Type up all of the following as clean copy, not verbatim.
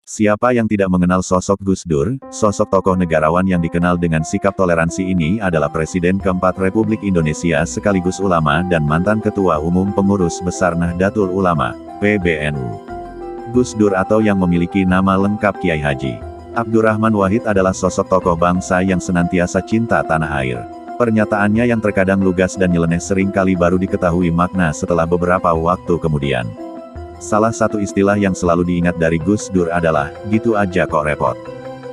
Siapa yang tidak mengenal sosok Gus Dur? Sosok tokoh negarawan yang dikenal dengan sikap toleransi ini adalah Presiden keempat Republik Indonesia sekaligus ulama dan mantan Ketua Umum Pengurus Besar Nahdlatul Ulama, PBNU. Gus Dur atau yang memiliki nama lengkap Kiai Haji Abdurrahman Wahid adalah sosok tokoh bangsa yang senantiasa cinta tanah air. Pernyataannya yang terkadang lugas dan nyeleneh sering kali baru diketahui makna setelah beberapa waktu kemudian. Salah satu istilah yang selalu diingat dari Gus Dur adalah, gitu aja kok repot.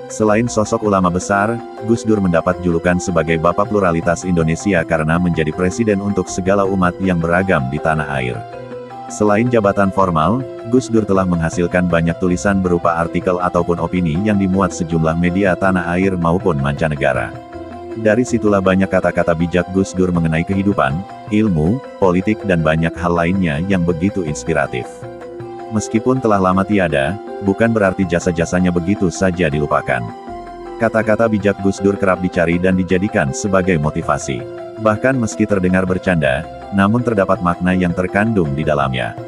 Selain sosok ulama besar, Gus Dur mendapat julukan sebagai Bapak Pluralitas Indonesia karena menjadi presiden untuk segala umat yang beragam di tanah air. Selain jabatan formal, Gus Dur telah menghasilkan banyak tulisan berupa artikel ataupun opini yang dimuat sejumlah media tanah air maupun mancanegara. Dari situlah banyak kata-kata bijak Gus Dur mengenai kehidupan, ilmu, politik dan banyak hal lainnya yang begitu inspiratif. Meskipun telah lama tiada, bukan berarti jasa-jasanya begitu saja dilupakan. Kata-kata bijak Gus Dur kerap dicari dan dijadikan sebagai motivasi. Bahkan meski terdengar bercanda, namun terdapat makna yang terkandung di dalamnya.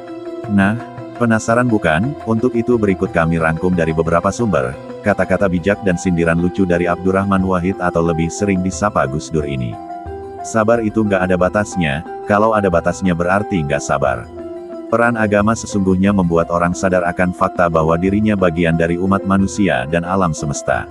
Nah, penasaran bukan? Untuk itu berikut kami rangkum dari beberapa sumber, kata-kata bijak dan sindiran lucu dari Abdurrahman Wahid atau lebih sering disapa Gus Dur ini. Sabar itu nggak ada batasnya, kalau ada batasnya berarti nggak sabar. Peran agama sesungguhnya membuat orang sadar akan fakta bahwa dirinya bagian dari umat manusia dan alam semesta.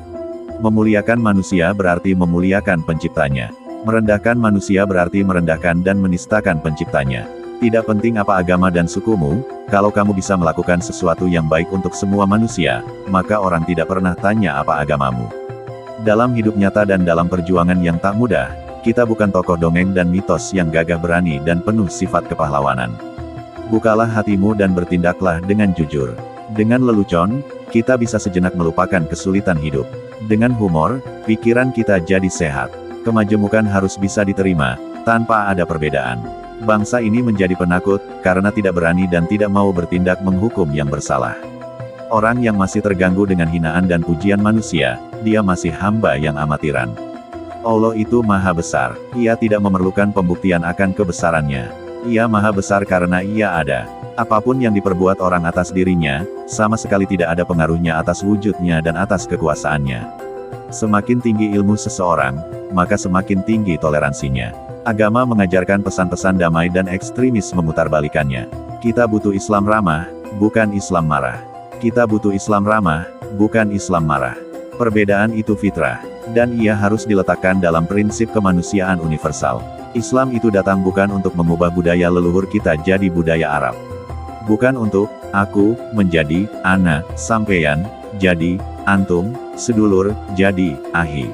Memuliakan manusia berarti memuliakan penciptanya. Merendahkan manusia berarti merendahkan dan menistakan penciptanya. Tidak penting apa agama dan sukumu, kalau kamu bisa melakukan sesuatu yang baik untuk semua manusia, maka orang tidak pernah tanya apa agamamu. Dalam hidup nyata dan dalam perjuangan yang tak mudah, kita bukan tokoh dongeng dan mitos yang gagah berani dan penuh sifat kepahlawanan. Bukalah hatimu dan bertindaklah dengan jujur. Dengan lelucon, kita bisa sejenak melupakan kesulitan hidup. Dengan humor, pikiran kita jadi sehat. Kemajemukan harus bisa diterima, tanpa ada perbedaan. Bangsa ini menjadi penakut, karena tidak berani dan tidak mau bertindak menghukum yang bersalah. Orang yang masih terganggu dengan hinaan dan pujian manusia, dia masih hamba yang amatiran. Allah itu maha besar, ia tidak memerlukan pembuktian akan kebesarannya. Ia maha besar karena ia ada. Apapun yang diperbuat orang atas dirinya, sama sekali tidak ada pengaruhnya atas wujudnya dan atas kekuasaannya. Semakin tinggi ilmu seseorang, maka semakin tinggi toleransinya. Agama mengajarkan pesan-pesan damai dan ekstremis memutarbalikannya. Kita butuh Islam ramah, bukan Islam marah. Kita butuh Islam ramah, bukan Islam marah. Perbedaan itu fitrah, dan ia harus diletakkan dalam prinsip kemanusiaan universal. Islam itu datang bukan untuk mengubah budaya leluhur kita jadi budaya Arab. Bukan untuk, aku, menjadi, ana, sampeyan, jadi, antum, sedulur, jadi, ahi.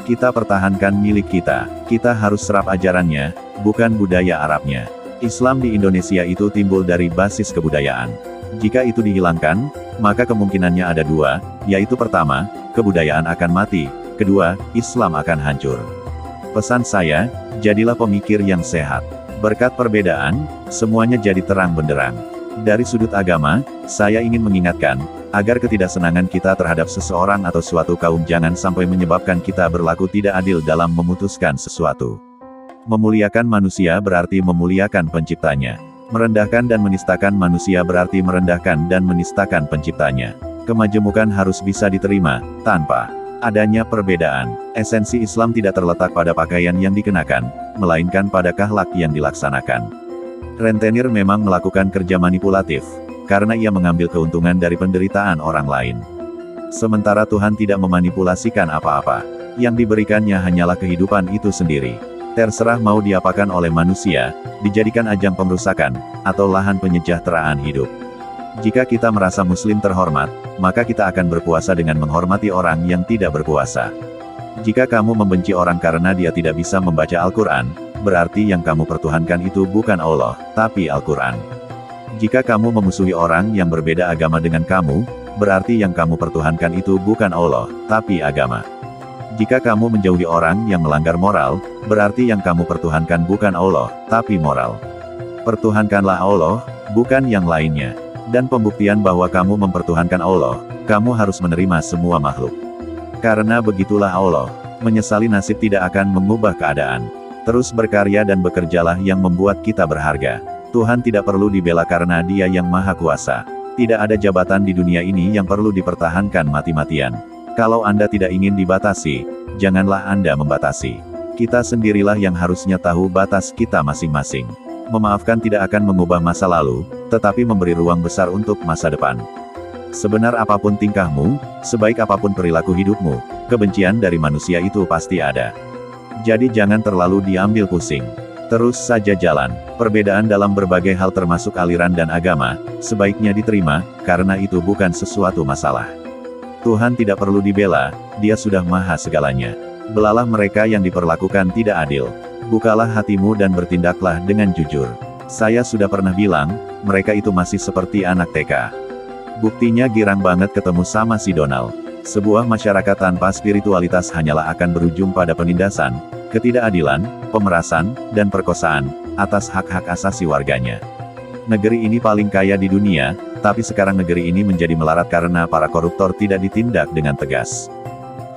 Kita pertahankan milik kita harus serap ajarannya, bukan budaya Arabnya. Islam di Indonesia itu timbul dari basis kebudayaan. Jika itu dihilangkan, maka kemungkinannya ada dua, yaitu pertama, kebudayaan akan mati, kedua, Islam akan hancur. Pesan saya, jadilah pemikir yang sehat. Berkat perbedaan, semuanya jadi terang benderang. Dari sudut agama, saya ingin mengingatkan, agar ketidaksenangan kita terhadap seseorang atau suatu kaum jangan sampai menyebabkan kita berlaku tidak adil dalam memutuskan sesuatu. Memuliakan manusia berarti memuliakan penciptanya. Merendahkan dan menistakan manusia berarti merendahkan dan menistakan penciptanya. Kemajemukan harus bisa diterima, tanpa adanya perbedaan. Esensi Islam tidak terletak pada pakaian yang dikenakan, melainkan pada akhlak yang dilaksanakan. Rentenir memang melakukan kerja manipulatif, karena ia mengambil keuntungan dari penderitaan orang lain. Sementara Tuhan tidak memanipulasikan apa-apa. Yang diberikannya hanyalah kehidupan itu sendiri. Terserah mau diapakan oleh manusia, dijadikan ajang pemrusakan, atau lahan penyejahteraan hidup. Jika kita merasa muslim terhormat, maka kita akan berpuasa dengan menghormati orang yang tidak berpuasa. Jika kamu membenci orang karena dia tidak bisa membaca Al-Quran, berarti yang kamu pertuhankan itu bukan Allah, tapi Al-Quran. Jika kamu memusuhi orang yang berbeda agama dengan kamu, berarti yang kamu pertuhankan itu bukan Allah, tapi agama. Jika kamu menjauhi orang yang melanggar moral, berarti yang kamu pertuhankan bukan Allah, tapi moral. Pertuhankanlah Allah, bukan yang lainnya. Dan pembuktian bahwa kamu mempertuhankan Allah, kamu harus menerima semua makhluk. Karena begitulah Allah, menyesali nasib tidak akan mengubah keadaan. Terus berkarya dan bekerjalah yang membuat kita berharga. Tuhan tidak perlu dibela karena Dia yang Maha Kuasa. Tidak ada jabatan di dunia ini yang perlu dipertahankan mati-matian. Kalau Anda tidak ingin dibatasi, janganlah Anda membatasi. Kita sendirilah yang harusnya tahu batas kita masing-masing. Memaafkan tidak akan mengubah masa lalu, tetapi memberi ruang besar untuk masa depan. Sebenar apapun tingkahmu, sebaik apapun perilaku hidupmu, kebencian dari manusia itu pasti ada. Jadi jangan terlalu diambil pusing. Terus saja jalan. Perbedaan dalam berbagai hal termasuk aliran dan agama, sebaiknya diterima, karena itu bukan sesuatu masalah. Tuhan tidak perlu dibela, Dia sudah maha segalanya. Belalah mereka yang diperlakukan tidak adil. Bukalah hatimu dan bertindaklah dengan jujur. Saya sudah pernah bilang, mereka itu masih seperti anak TK. Buktinya girang banget ketemu sama si Donald. Sebuah masyarakat tanpa spiritualitas hanyalah akan berujung pada penindasan, ketidakadilan, pemerasan, dan perkosaan, atas hak-hak asasi warganya. Negeri ini paling kaya di dunia, tapi sekarang negeri ini menjadi melarat karena para koruptor tidak ditindak dengan tegas.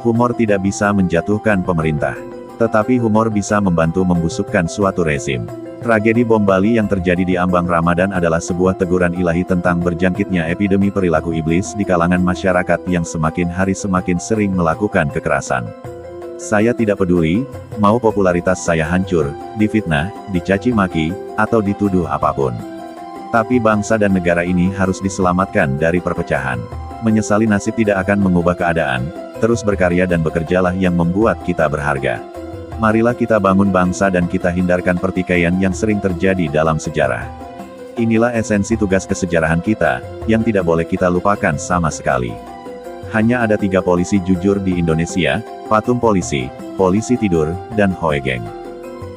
Humor tidak bisa menjatuhkan pemerintah. Tetapi humor bisa membantu membusukkan suatu rezim. Tragedi bom Bali yang terjadi di ambang Ramadan adalah sebuah teguran ilahi tentang berjangkitnya epidemi perilaku iblis di kalangan masyarakat yang semakin hari semakin sering melakukan kekerasan. Saya tidak peduli, mau popularitas saya hancur, difitnah, dicaci maki, atau dituduh apapun. Tapi bangsa dan negara ini harus diselamatkan dari perpecahan. Menyesali nasib tidak akan mengubah keadaan, terus berkarya dan bekerjalah yang membuat kita berharga. Marilah kita bangun bangsa dan kita hindarkan pertikaian yang sering terjadi dalam sejarah. Inilah esensi tugas kesejarahan kita, yang tidak boleh kita lupakan sama sekali. Hanya ada 3 polisi jujur di Indonesia, Patung Polisi, Polisi Tidur, dan Hoe Geng.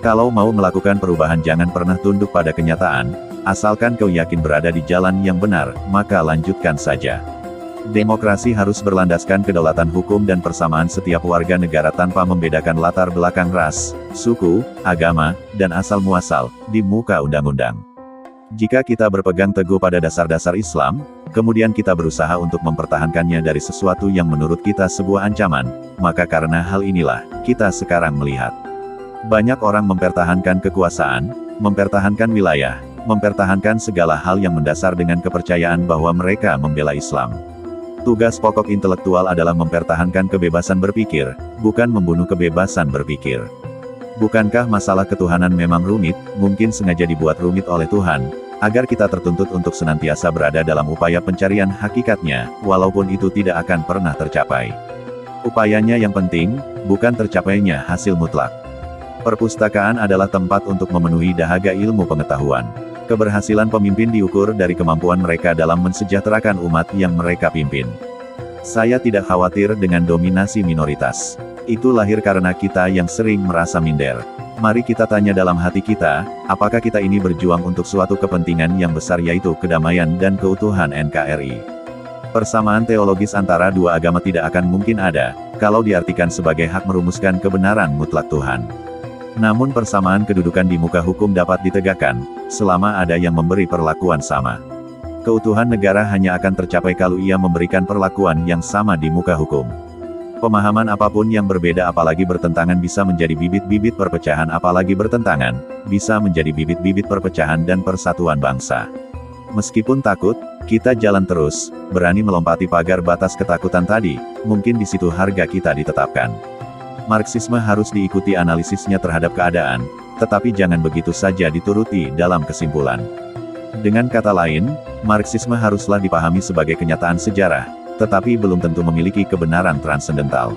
Kalau mau melakukan perubahan jangan pernah tunduk pada kenyataan, asalkan kau yakin berada di jalan yang benar, maka lanjutkan saja. Demokrasi harus berlandaskan kedaulatan hukum dan persamaan setiap warga negara tanpa membedakan latar belakang ras, suku, agama, dan asal-muasal, di muka undang-undang. Jika kita berpegang teguh pada dasar-dasar Islam, kemudian kita berusaha untuk mempertahankannya dari sesuatu yang menurut kita sebuah ancaman, maka karena hal inilah, kita sekarang melihat. Banyak orang mempertahankan kekuasaan, mempertahankan wilayah, mempertahankan segala hal yang mendasar dengan kepercayaan bahwa mereka membela Islam. Tugas pokok intelektual adalah mempertahankan kebebasan berpikir, bukan membunuh kebebasan berpikir. Bukankah masalah ketuhanan memang rumit, mungkin sengaja dibuat rumit oleh Tuhan, agar kita tertuntut untuk senantiasa berada dalam upaya pencarian hakikatnya, walaupun itu tidak akan pernah tercapai. Upayanya yang penting, bukan tercapainya hasil mutlak. Perpustakaan adalah tempat untuk memenuhi dahaga ilmu pengetahuan. Keberhasilan pemimpin diukur dari kemampuan mereka dalam mensejahterakan umat yang mereka pimpin. Saya tidak khawatir dengan dominasi minoritas. Itu lahir karena kita yang sering merasa minder. Mari kita tanya dalam hati kita, apakah kita ini berjuang untuk suatu kepentingan yang besar yaitu kedamaian dan keutuhan NKRI. Persamaan teologis antara dua agama tidak akan mungkin ada, kalau diartikan sebagai hak merumuskan kebenaran mutlak Tuhan. Namun persamaan kedudukan di muka hukum dapat ditegakkan, selama ada yang memberi perlakuan sama. Keutuhan negara hanya akan tercapai kalau ia memberikan perlakuan yang sama di muka hukum. Pemahaman apapun yang berbeda apalagi bertentangan bisa menjadi bibit-bibit perpecahan apalagi bertentangan, bisa menjadi bibit-bibit perpecahan dan persatuan bangsa. Meskipun takut, kita jalan terus, berani melompati pagar batas ketakutan tadi, mungkin di situ harga kita ditetapkan. Marxisme harus diikuti analisisnya terhadap keadaan, tetapi jangan begitu saja dituruti dalam kesimpulan. Dengan kata lain, Marxisme haruslah dipahami sebagai kenyataan sejarah, tetapi belum tentu memiliki kebenaran transendental.